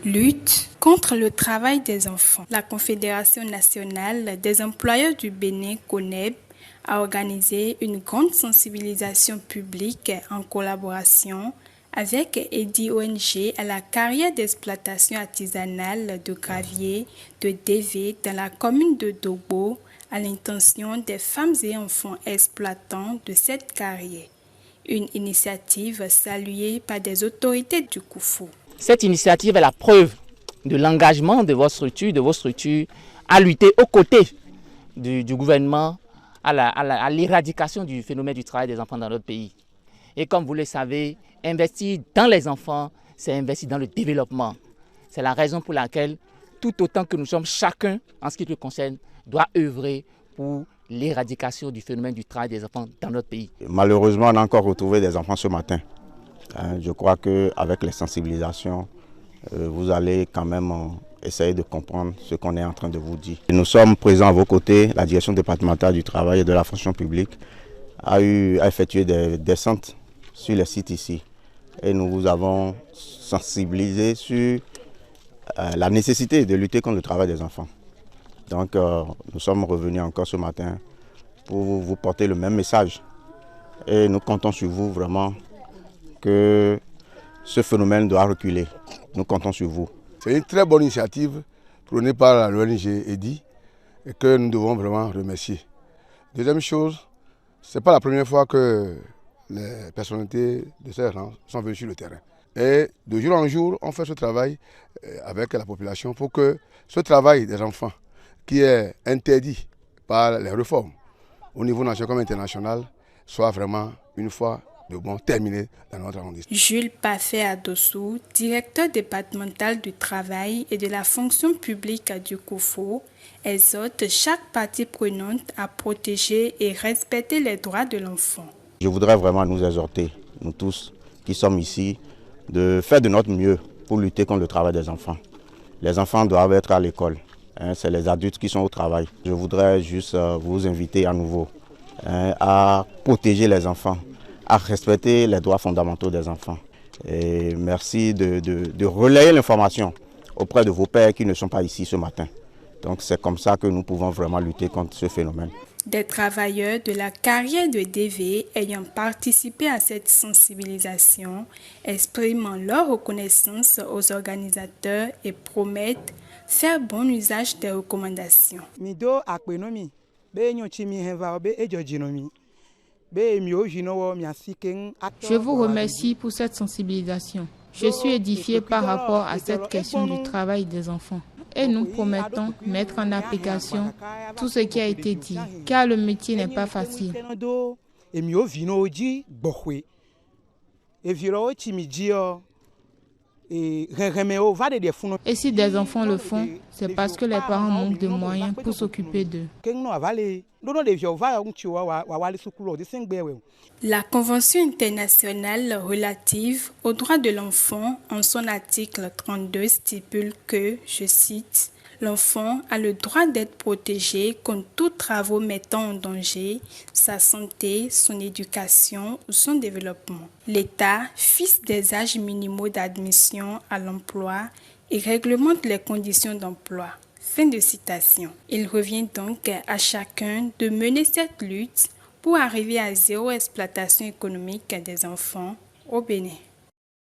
Lutte contre le travail des enfants. La Confédération nationale des employeurs du Bénin, CONEB, a organisé une grande sensibilisation publique en collaboration avec Edi ONG à la carrière d'exploitation artisanale de gravier de DV dans la commune de Dogbo à l'intention des femmes et enfants exploitants de cette carrière. Une initiative saluée par des autorités du Koufou. Cette initiative est la preuve de l'engagement de vos structures à lutter aux côtés du gouvernement à l'éradication du phénomène du travail des enfants dans notre pays. Et comme vous le savez, investir dans les enfants, c'est investir dans le développement. C'est la raison pour laquelle, tout autant que nous sommes chacun, en ce qui nous concerne, doit œuvrer pour l'éradication du phénomène du travail des enfants dans notre pays. Malheureusement, on a encore retrouvé des enfants ce matin. Je crois qu'avec les sensibilisations, vous allez quand même essayer de comprendre ce qu'on est en train de vous dire. Nous sommes présents à vos côtés. La direction départementale du travail et de la fonction publique a effectué des descentes sur les sites ici. Et nous vous avons sensibilisé sur la nécessité de lutter contre le travail des enfants. Donc nous sommes revenus encore ce matin pour vous porter le même message. Et nous comptons sur vous vraiment que ce phénomène doit reculer. Nous comptons sur vous. C'est une très bonne initiative prônée par l'ONG EDI et que nous devons vraiment remercier. Deuxième chose, ce n'est pas la première fois que les personnalités de ce rang sont venues sur le terrain. Et de jour en jour, on fait ce travail avec la population pour que ce travail des enfants, qui est interdit par les réformes au niveau national comme international, soit vraiment une fois de bon terminé dans notre arrondissement. Jules Paffé Adossou, directeur départemental du travail et de la fonction publique du Koufou, exhorte chaque partie prenante à protéger et respecter les droits de l'enfant. Je voudrais vraiment nous exhorter, nous tous qui sommes ici, de faire de notre mieux pour lutter contre le travail des enfants. Les enfants doivent être à l'école, c'est les adultes qui sont au travail. Je voudrais juste vous inviter à nouveau à protéger les enfants, à respecter les droits fondamentaux des enfants. Et merci de relayer l'information auprès de vos pères qui ne sont pas ici ce matin. Donc c'est comme ça que nous pouvons vraiment lutter contre ce phénomène. Des travailleurs de la carrière de DV ayant participé à cette sensibilisation expriment leur reconnaissance aux organisateurs et promettent faire bon usage des recommandations. Je vous remercie pour cette sensibilisation. Je suis édifié par rapport à cette question du travail des enfants. Et nous promettons mettre en application tout ce qui a été dit, car le métier n'est pas facile. Et si des enfants le font, c'est parce que les parents manquent de moyens pour s'occuper d'eux. La Convention internationale relative aux droits de l'enfant, en son article 32, stipule que, je cite, « L'enfant a le droit d'être protégé contre tous travaux mettant en danger sa santé, son éducation ou son développement. L'État fixe des âges minimaux d'admission à l'emploi et réglemente les conditions d'emploi. » Fin de citation. Il revient donc à chacun de mener cette lutte pour arriver à zéro exploitation économique des enfants au Bénin.